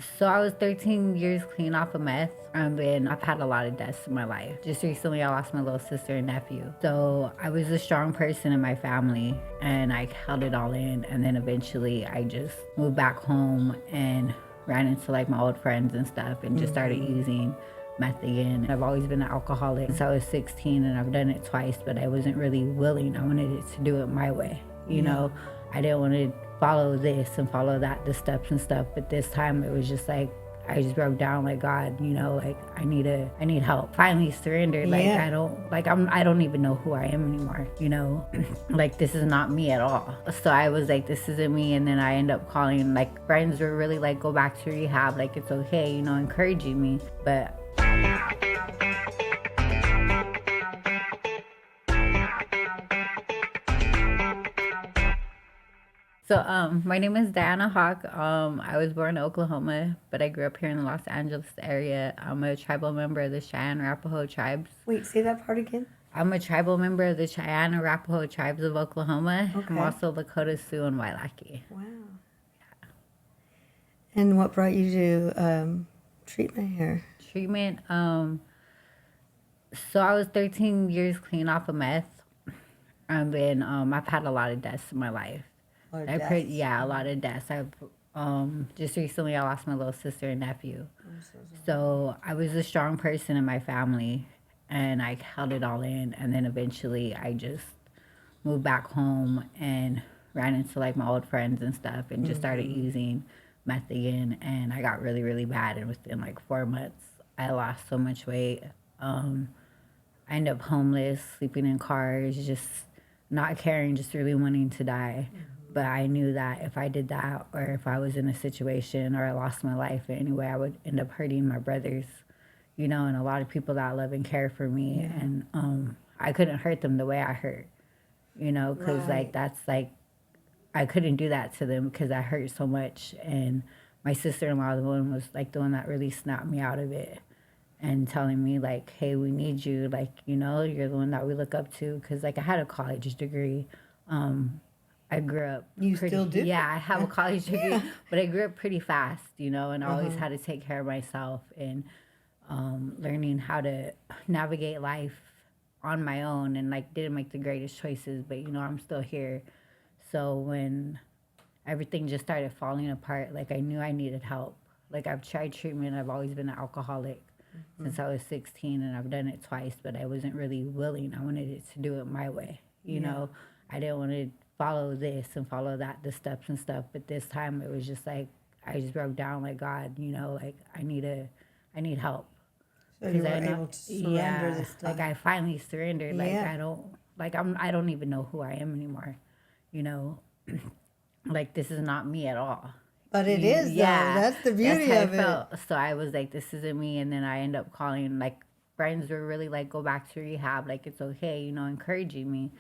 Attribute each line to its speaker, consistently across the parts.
Speaker 1: So I was 13 years clean off of meth, and I've had a lot of deaths in my life. Just recently, I lost my little sister and nephew. So I was a strong person in my family, and I held it all in. And then eventually, I just moved back home and ran into like my old friends and stuff, and just started using meth again. I've always been an alcoholic since I was 16, and I've done it twice, but I wasn't really willing. I wanted it to do it my way, you know. I didn't want to follow this and follow that, the steps and stuff. But this time it was just like, I just broke down like, God, you know, like I need help. Finally surrendered. Like I don't even know who I am anymore, you know. Like this is not me at all. So I was like, this isn't me. And then I end up calling, like friends were really like, go back to rehab, like it's okay, you know, encouraging me. But my name is Diana Hawk. I was born in Oklahoma, but I grew up here in the Los Angeles area. I'm a tribal member of the Cheyenne Arapaho tribes.
Speaker 2: Wait, say that part again.
Speaker 1: I'm a tribal member of the Cheyenne Arapaho tribes of Oklahoma.
Speaker 2: Okay.
Speaker 1: I'm also Lakota, Sioux, and Wailaki.
Speaker 2: Wow. And what brought you to treatment here?
Speaker 1: Treatment. So I was 13 years clean off of meth, and I've had a lot of deaths in my life.
Speaker 2: A lot of deaths?
Speaker 1: Yeah, a lot of deaths. Just recently I lost my little sister and nephew. So I was a strong person in my family, and I held it all in. And then eventually I just moved back home and ran into like my old friends and stuff, and just started using meth again. And I got really, really bad. And within like 4 months, I lost so much weight. I ended up homeless, sleeping in cars, just not caring, just really wanting to die. But I knew that if I did that, or if I was in a situation or I lost my life in any way, I would end up hurting my brothers, you know, and a lot of people that love and care for me. And I couldn't hurt them the way I hurt, you know, because like that's like, I couldn't do that to them because I hurt so much. And my sister-in-law, the one was like the one that really snapped me out of it and telling me like, hey, we need you, like, you know, you're the one that we look up to. Because like I had a college degree. I grew up.
Speaker 2: You still do?
Speaker 1: Yeah, I have a college degree, but I grew up pretty fast, you know, and I always had to take care of myself, and learning how to navigate life on my own, and like didn't make the greatest choices, but you know, I'm still here. So when everything just started falling apart, like I knew I needed help. Like I've tried treatment. I've always been an alcoholic since I was 16, and I've done it twice, but I wasn't really willing. I wanted it to do it my way, you know. I didn't want to follow this and follow that, the steps and stuff. But this time it was just like, I just broke down like, God, you know, like I need help.
Speaker 2: So you were able to surrender this time.
Speaker 1: Like I finally surrendered. Like
Speaker 2: Yeah.
Speaker 1: I don't even know who I am anymore, you know. Like this is not me at all.
Speaker 2: But it is, though. That's the beauty
Speaker 1: That's how
Speaker 2: of
Speaker 1: I
Speaker 2: it.
Speaker 1: felt. So I was like, this isn't me. And then I end up calling, like friends were really like, go back to rehab, like it's okay, you know, encouraging me.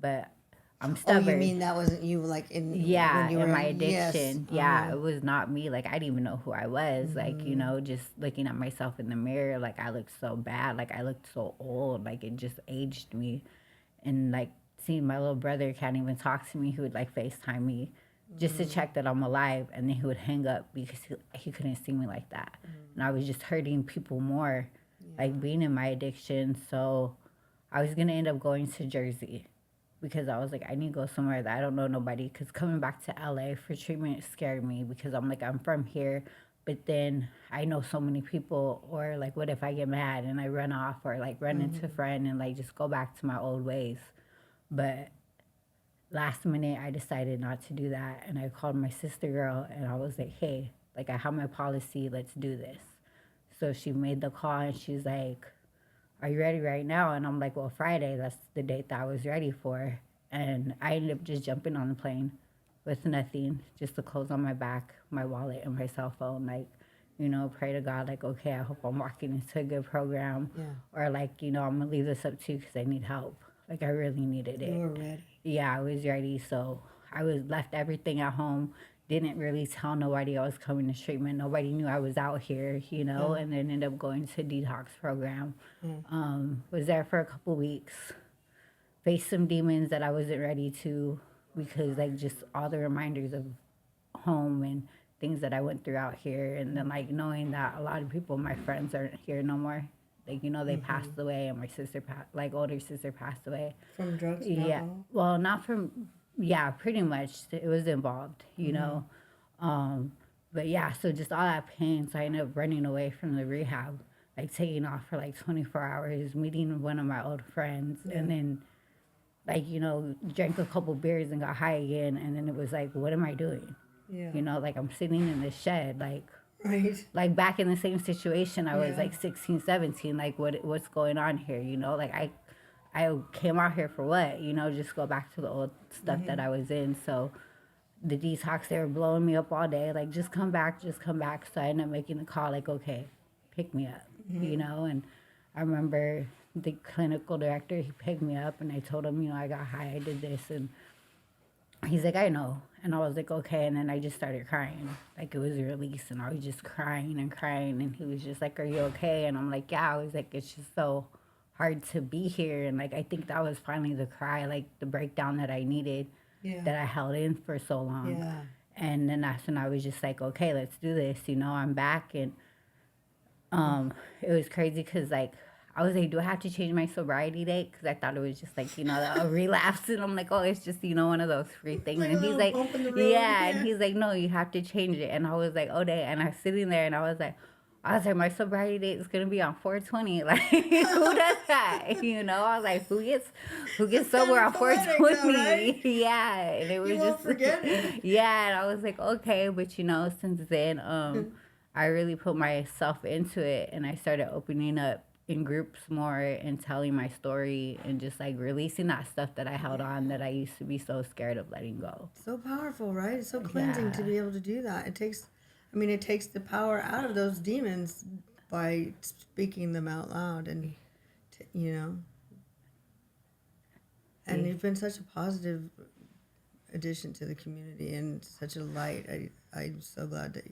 Speaker 1: But I'm stubborn.
Speaker 2: Oh, you mean that wasn't you, like in when you were
Speaker 1: in my addiction.
Speaker 2: Yes.
Speaker 1: It was not me. Like I didn't even know who I was. Like, you know, just looking at myself in the mirror, like I looked so bad. Like I looked so old. Like it just aged me. And like seeing my little brother can't even talk to me. He would like FaceTime me just to check that I'm alive, and then he would hang up because he couldn't see me like that. And I was just hurting people more, like being in my addiction. So I was gonna end up going to Jersey, because I was like, I need to go somewhere that I don't know nobody. Because coming back to LA for treatment scared me, because I'm like, I'm from here, but then I know so many people. Or like, what if I get mad and I run off, or like run into a friend and like just go back to my old ways? But last minute, I decided not to do that. And I called my sister girl, and I was like, hey, like I have my policy, let's do this. So she made the call, and she's like, are you ready right now? And I'm like, well, Friday, that's the date that I was ready for. And I ended up just jumping on the plane with nothing, just the clothes on my back, my wallet, and my cell phone. Like, you know, pray to God, like, okay, I hope I'm walking into a good program.
Speaker 2: Yeah.
Speaker 1: Or like, you know, I'm going to leave this up to you because I need help. Like, I really needed it.
Speaker 2: You were ready.
Speaker 1: Yeah, I was ready. So I left everything at home. Didn't really tell nobody I was coming to treatment. Nobody knew I was out here, you know, and then ended up going to a detox program. Was there for a couple weeks. Faced some demons that I wasn't ready to, because like just all the reminders of home and things that I went through out here, and then like knowing that a lot of people, my friends, aren't here no more. Like, you know, they passed away, and my sister, like older sister, passed away
Speaker 2: From drugs and
Speaker 1: yeah.
Speaker 2: alcohol?
Speaker 1: Well, not from, yeah, pretty much. It was involved, you know. But yeah, so just all that pain. So I ended up running away from the rehab, like taking off for like 24 hours, meeting one of my old friends, and then, like, you know, drank a couple beers and got high again. And then it was like, what am I doing?
Speaker 2: Yeah.
Speaker 1: You know, like I'm sitting in this shed,
Speaker 2: Right.
Speaker 1: like back in the same situation. I was like 16, 17. Like, what's going on here? You know, like I came out here for what? You know, just go back to the old stuff that I was in. So the detox, they were blowing me up all day. Like, just come back, just come back. So I ended up making the call, like, okay, pick me up, you know? And I remember the clinical director, he picked me up, and I told him, you know, I got high, I did this. And he's like, I know. And I was like, okay. And then I just started crying. Like, it was a release. And I was just crying and crying. And he was just like, are you okay? And I'm like, yeah. I was like, it's just so hard to be here. And, like, I think that was finally the cry, like, the breakdown that I needed, that I held in for so long.
Speaker 2: Yeah.
Speaker 1: And then that's when I was just like, okay, let's do this. You know, I'm back. And it was crazy because, like, I was like, do I have to change my sobriety date? Because I thought it was just like, you know, a relapse. And I'm like, oh, it's just, you know, one of those free things.
Speaker 2: Like
Speaker 1: and he's like,
Speaker 2: bump in the road.
Speaker 1: yeah. And he's like, no, you have to change it. And I was like, oh, day. And I was sitting there and I was like, my sobriety date is gonna be on 4/20. Like, who does that? You know, I was like, who gets sober on 4/20?
Speaker 2: Right?
Speaker 1: Yeah, and it was
Speaker 2: You won't forget it.
Speaker 1: Yeah, and I was like, okay, but you know, since then, I really put myself into it, and I started opening up in groups more and telling my story and just like releasing that stuff that I held on that I used to be so scared of letting go.
Speaker 2: So powerful, right? It's so cleansing to be able to do that. It takes the power out of those demons by speaking them out loud, and you know. And you've been such a positive addition to the community and such a light. I'm so glad that.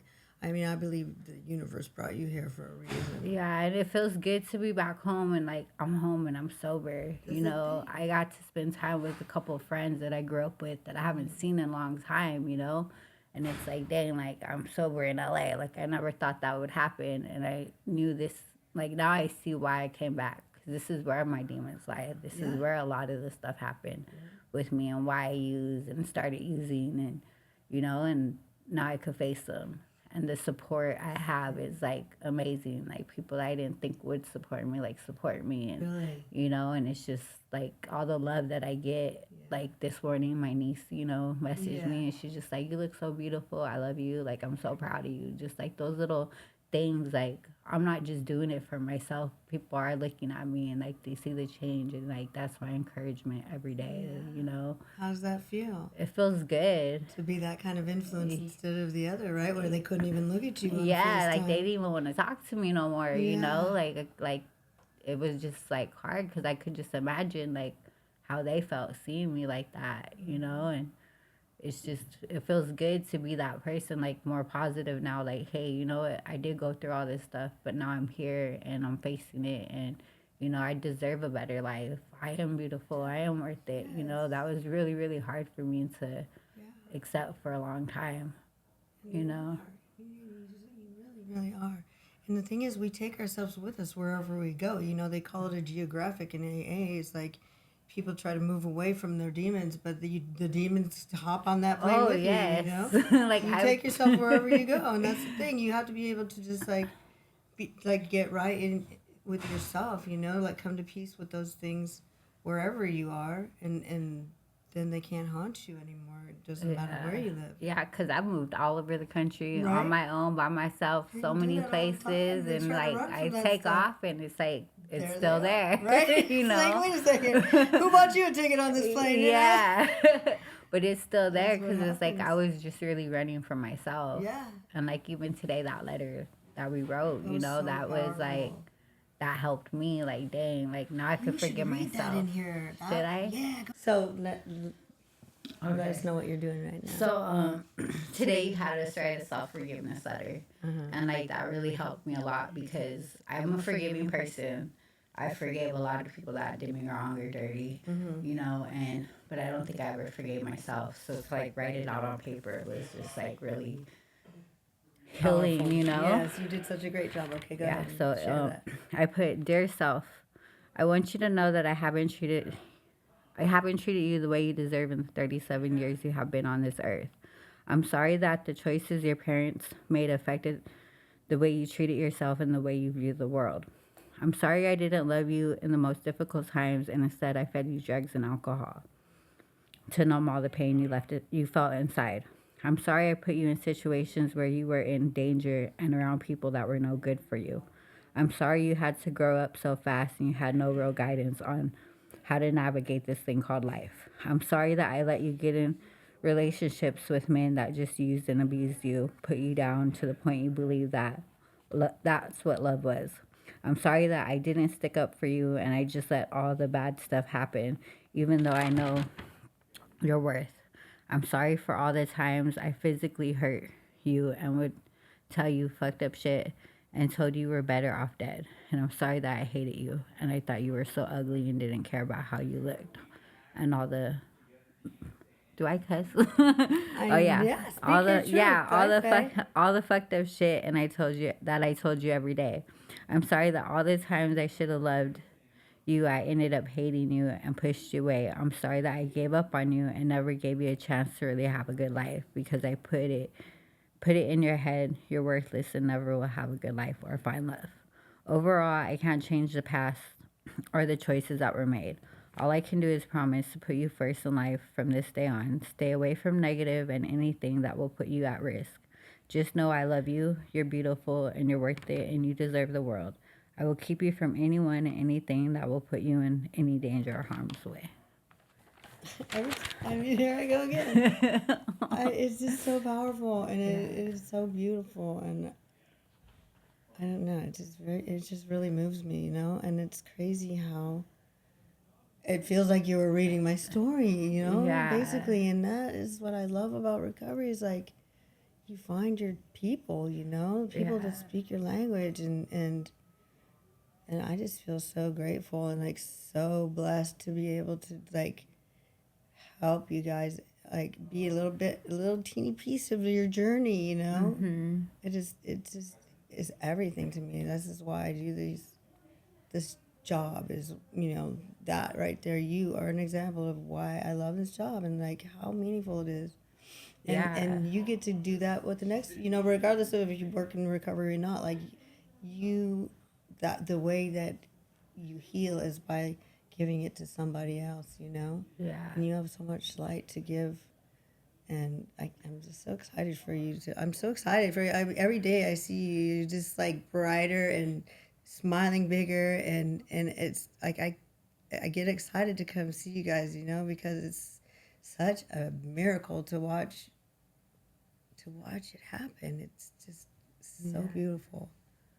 Speaker 2: I mean, I believe the universe brought you here for a reason.
Speaker 1: Yeah, and it feels good to be back home and like I'm home and I'm sober. You know, I got to spend time with a couple of friends that I grew up with that I haven't seen in a long time, you know? And it's like, dang, like I'm sober in LA. Like I never thought that would happen. And I knew this, like now I see why I came back. 'Cause this is where my demons lie. This is where a lot of this stuff happened with me and why I used and started using and, you know, and now I could face them. And the support I have is like amazing. Like people I didn't think would support me, like support me, and
Speaker 2: Really?
Speaker 1: you know. And it's just like all the love that I get. Like this morning, my niece, you know, messaged me, and she's just like, "You look so beautiful. I love you. Like I'm so proud of you." Just like those little things. Like I'm not just doing it for myself. People are looking at me and like they see the change, and like that's my encouragement every day. You know.
Speaker 2: How does that feel?
Speaker 1: It feels good.
Speaker 2: To be that kind of influence instead of the other, right? Where they couldn't even look at you. On
Speaker 1: Yeah, like
Speaker 2: FaceTime.
Speaker 1: they didn't even want to talk to me no more. You know, like it was just like hard because I could just imagine like how they felt seeing me like that. You know, and it's just it feels good to be that person, like more positive now. Like, hey, you know what? I did go through all this stuff, but now I'm here and I'm facing it, and you know I deserve a better life. I am beautiful. I am worth it. You know, that was really really hard for me to accept for a long time. You know.
Speaker 2: You really, really are. And the thing is, we take ourselves with us wherever we go. You know, they call it a geographic in AA. It's like people try to move away from their demons, but the demons hop on that plane with you, you know?
Speaker 1: Like
Speaker 2: you take yourself wherever you go. And that's the thing. You have to be able to just, like, get right in with yourself, you know? Like, come to peace with those things wherever you are. And then they can't haunt you anymore. It doesn't matter where you live.
Speaker 1: Yeah, because I moved all over the country
Speaker 2: Right.
Speaker 1: on my own, by myself, so many places. And, like, I take off, and it's like, it's
Speaker 2: There
Speaker 1: still
Speaker 2: they
Speaker 1: there.
Speaker 2: are, right?
Speaker 1: You know?
Speaker 2: Like, wait a second. Who bought you a ticket on this plane? You know?
Speaker 1: Yeah. But it's still there
Speaker 2: That's what
Speaker 1: because it's like I
Speaker 2: happens.
Speaker 1: was just really running for myself.
Speaker 2: Yeah.
Speaker 1: And, like, even today, that letter that we wrote,
Speaker 2: That
Speaker 1: you
Speaker 2: was
Speaker 1: know,
Speaker 2: so
Speaker 1: that was, like,
Speaker 2: powerful.
Speaker 1: that helped me. Like, dang, like, now I could forgive
Speaker 2: read
Speaker 1: myself.
Speaker 2: that in here.
Speaker 1: Should I?
Speaker 2: Yeah. So let us know what you're doing right now.
Speaker 1: So today you had us write a self-forgiveness letter. And like that really helped me a lot because I'm a forgiving person. I forgave a lot of people that did me wrong or dirty, you know, but I don't think I ever forgave myself. So to like write it out on paper was just like really healing,
Speaker 2: Powerful.
Speaker 1: you know?
Speaker 2: Yes, you did such a great job. Okay, go
Speaker 1: Yeah,
Speaker 2: ahead
Speaker 1: so
Speaker 2: and share that.
Speaker 1: I put, dear self, I want you to know that I haven't treated you the way you deserve in the 37 years you have been on this earth. I'm sorry that the choices your parents made affected the way you treated yourself and the way you view the world. I'm sorry I didn't love you in the most difficult times and instead I fed you drugs and alcohol to numb all the pain you felt inside. I'm sorry I put you in situations where you were in danger and around people that were no good for you. I'm sorry you had to grow up so fast and you had no real guidance on how to navigate this thing called life. I'm sorry that I let you get in relationships with men that just used and abused you, put you down to the point you believe that that's what love was. I'm sorry that I didn't stick up for you and I just let all the bad stuff happen, even though I know your worth. I'm sorry for all the times I physically hurt you and would tell you fucked up shit and told you were better off dead. And I'm sorry that I hated you and I thought you were so ugly and didn't care about how you looked. And all the do I cuss? Oh yeah.
Speaker 2: Yeah,
Speaker 1: All
Speaker 2: speak your
Speaker 1: the
Speaker 2: truth.
Speaker 1: yeah,
Speaker 2: Okay.
Speaker 1: all the fucked up shit and I told you every day. I'm sorry that all the times I should have loved you, I ended up hating you and pushed you away. I'm sorry that I gave up on you and never gave you a chance to really have a good life because I put it in your head you're worthless and never will have a good life or find love. Overall, I can't change the past or the choices that were made. All I can do is promise to put you first in life from this day on. Stay away from negative and anything that will put you at risk. Just know I love you, you're beautiful, and you're worth it, and you deserve the world. I will keep you from anyone and anything that will put you in any danger or harm's way.
Speaker 2: I mean, here I go again. It's just so powerful, and it is so beautiful, and I don't know. It just really moves me, you know. And it's crazy how it feels like you were reading my story, you know,
Speaker 1: Yeah.
Speaker 2: basically. And that is what I love about recovery is like you find your people, you know, people
Speaker 1: Yeah.
Speaker 2: that speak your language, and I just feel so grateful and like so blessed to be able to like help you guys like be a little teeny piece of your journey, you know. It just is everything to me. This is why I do this job is, you know, that right there. You are an example of why I love this job and like how meaningful it is. And you get to do that with the next, you know, regardless of if you work in recovery or not, like you, that the way that you heal is by giving it to somebody else, you know.
Speaker 1: Yeah.
Speaker 2: And you have so much light to give, and I'm just so excited for you. I'm so excited for you. Every day I see you just like brighter and smiling bigger, and it's like I get excited to come see you guys, you know, because it's such a miracle to watch it happen. It's just so beautiful.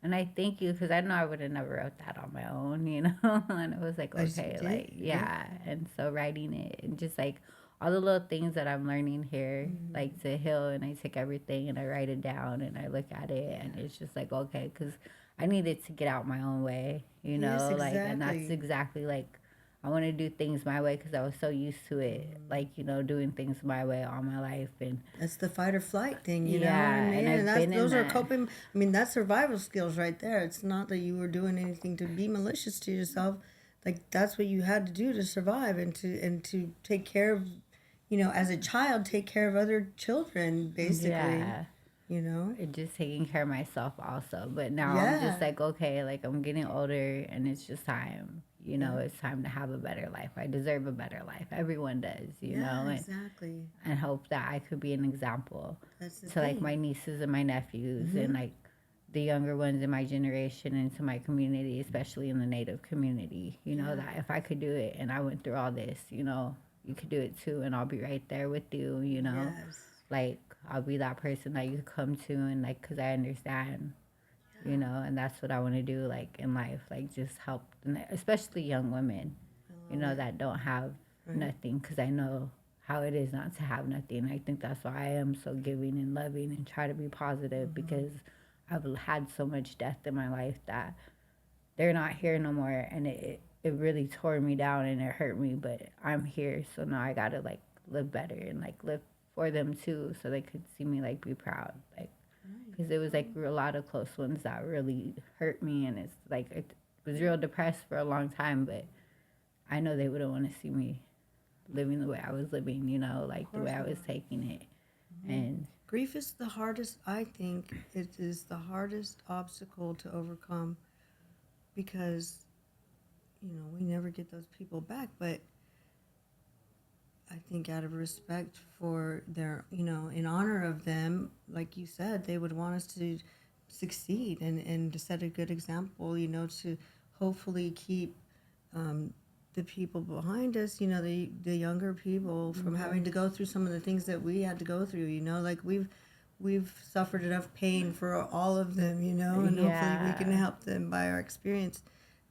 Speaker 1: And I thank you because I know I would have never wrote that on my own, you know? And it was like,
Speaker 2: As you
Speaker 1: okay,
Speaker 2: did,
Speaker 1: like, yeah. And so writing it and just like all the little things that I'm learning here, like to heal, and I take everything and I write it down and I look at it and it's just like, okay, because I needed to get out my own way, you
Speaker 2: Yes,
Speaker 1: know? Like, and that's
Speaker 2: exactly.
Speaker 1: exactly like, I want to do things my way because I was so used to it, like, you know, doing things my way all my life. And
Speaker 2: That's the fight or flight thing, you know what
Speaker 1: yeah,
Speaker 2: I mean?
Speaker 1: and
Speaker 2: And
Speaker 1: I've
Speaker 2: that's
Speaker 1: been in
Speaker 2: those are
Speaker 1: that.
Speaker 2: coping. I mean, that's survival skills right there. It's not that you were doing anything to be malicious to yourself. Like that's what you had to do to survive and to take care of, you know, as a child, take care of other children, basically.
Speaker 1: Yeah.
Speaker 2: You know?
Speaker 1: And just taking care of myself also. But now I'm just
Speaker 2: Yeah.
Speaker 1: like, okay, like I'm getting older and it's just time. You know,
Speaker 2: Yeah.
Speaker 1: it's time to have a better life. I deserve a better life. Everyone does, you know,
Speaker 2: Yeah, exactly.
Speaker 1: and hope that I could be an example
Speaker 2: That's the
Speaker 1: to like
Speaker 2: thing.
Speaker 1: my nieces and my nephews and like the younger ones in my generation and to my community, especially in the Native community. You know, that if I could do it and I went through all this, you know, you could do it too and I'll be right there with you, you know.
Speaker 2: Yes.
Speaker 1: Like I'll be that person that you come to and like because I understand, you know, and that's what I want to do like in life, like just help, especially young women, you know, that don't have nothing because I know how it is not to have nothing. I think that's why I am so giving and loving and try to be positive because I've had so much death in my life that they're not here no more and it really tore me down and it hurt me, but I'm here, so now I gotta live better and live for them too so they could see me be proud, because it was like a lot of close ones that really hurt me, and it's like it was real depressed for a long time, but I know they wouldn't want to see me living the way I was living, you know, like the way I was taking it. And
Speaker 2: grief is the hardest, I think it is the hardest obstacle to overcome, because, you know, we never get those people back, but I think out of respect for their, you know, in honor of them, like you said, they would want us to succeed and to set a good example, you know, to hopefully keep the people behind us, you know, the younger people from having to go through some of the things that we had to go through, you know, like we've suffered enough pain for all of them, you know, and hopefully we can help them by our experience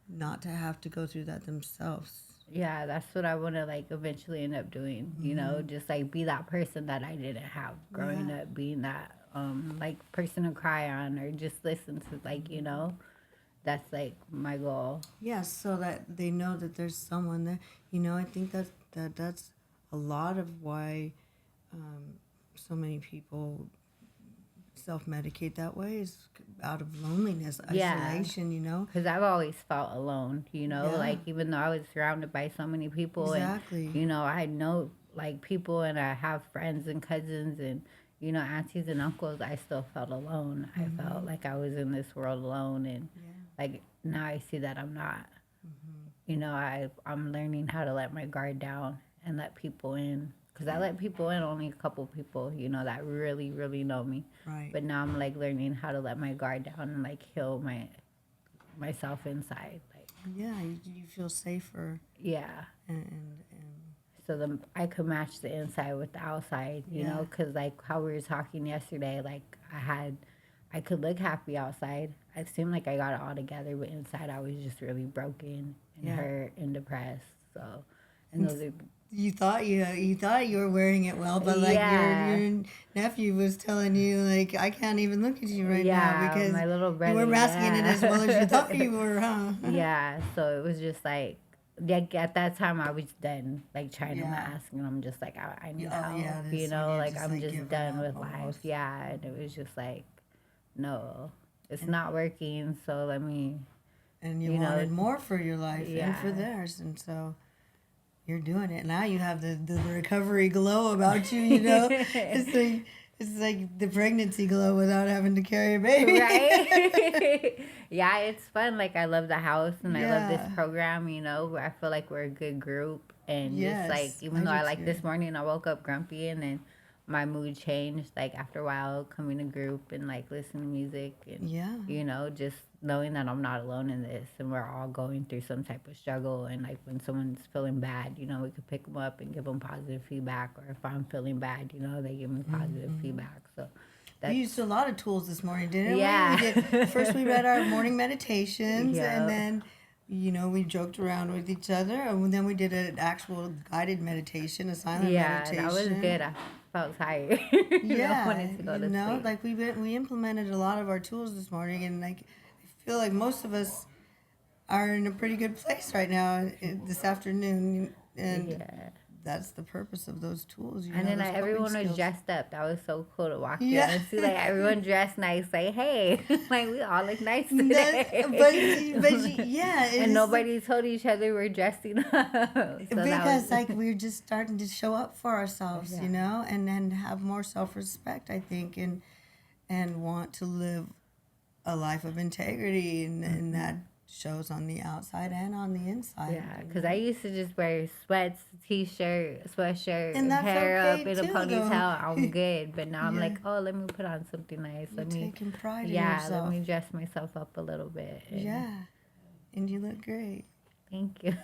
Speaker 2: not to have to go through that themselves.
Speaker 1: yeah, that's what I want to like eventually end up doing, you know, just like be that person that I didn't have growing up, being that like person to cry on or just listen to, like, you know, that's like my goal.
Speaker 2: Yes, so that they know that there's someone there. You know, I think that's a lot of why so many people self-medicate that way, is out of loneliness, isolation, you know.
Speaker 1: Because I've always felt alone, you know, like even though I was surrounded by so many people,
Speaker 2: Exactly.
Speaker 1: and, you know, I know like people and I have friends and cousins and, you know, aunties and uncles, I still felt alone. I felt like I was in this world alone, and like now I see that I'm not. You know, I'm learning how to let my guard down and let people in. Because I let people in, only a couple people, you know, that really, really know me.
Speaker 2: Right.
Speaker 1: But now I'm like learning how to let my guard down and like heal myself inside. Like,
Speaker 2: yeah, you feel safer.
Speaker 1: yeah.
Speaker 2: And
Speaker 1: So I could match the inside with the outside, you know, because like how we were talking yesterday, like I could look happy outside. It seemed like I got it all together, but inside I was just really broken and hurt and depressed. So, and those are.
Speaker 2: you thought you were wearing it well, but like your nephew was telling you, like, I can't even look at you right now because
Speaker 1: my little brother,
Speaker 2: you were masking it as well as you thought you were, huh?
Speaker 1: Yeah, so it was just like at that time I was done like trying to mask, and I'm just like I need help, you know, like I'm just done with life. Yeah, and it was just like, no, it's not working, so let me.
Speaker 2: And you wanted more for your life and for theirs, and so you're doing it. Now you have the recovery glow about you, you know? It's like the pregnancy glow without having to carry a baby.
Speaker 1: Right? Yeah, it's fun. Like, I love the house and I love this program, you know. I feel like we're a good group. And just like, even though I like this morning, I woke up grumpy and then my mood changed, like, after a while, coming to group and like listening to music and, you know, just knowing that I'm not alone in this and we're all going through some type of struggle. And like when someone's feeling bad, you know, we could pick them up and give them positive feedback. Or if I'm feeling bad, you know, they give me positive feedback. So
Speaker 2: we used a lot of tools this morning, didn't
Speaker 1: we?
Speaker 2: First we read our morning meditations, and then, you know, we joked around with each other, and then we did an actual guided meditation, a silent meditation.
Speaker 1: Yeah, that was good. I felt tired.
Speaker 2: I wanted to go to sleep. Like we implemented a lot of our tools this morning, and like I feel like most of us are in a pretty good place right now this afternoon, and that's the purpose of those tools.
Speaker 1: And then everyone was dressed up. That was so cool to walk in and see like everyone dressed nice. Like, hey, like we all look nice today. And nobody told each other we're dressing up. So
Speaker 2: because like we're just starting to show up for ourselves, you know, and then have more self-respect, I think, and want to live a life of integrity, and that shows on the outside and on the inside.
Speaker 1: Yeah, because I used to just wear sweats, t-shirt, sweatshirt,
Speaker 2: and
Speaker 1: hair
Speaker 2: okay
Speaker 1: up in a ponytail. I'm good, but now I'm like, oh, let me put on something nice.
Speaker 2: You're taking pride in yourself.
Speaker 1: Let me dress myself up a little bit.
Speaker 2: And you look great.
Speaker 1: Thank you.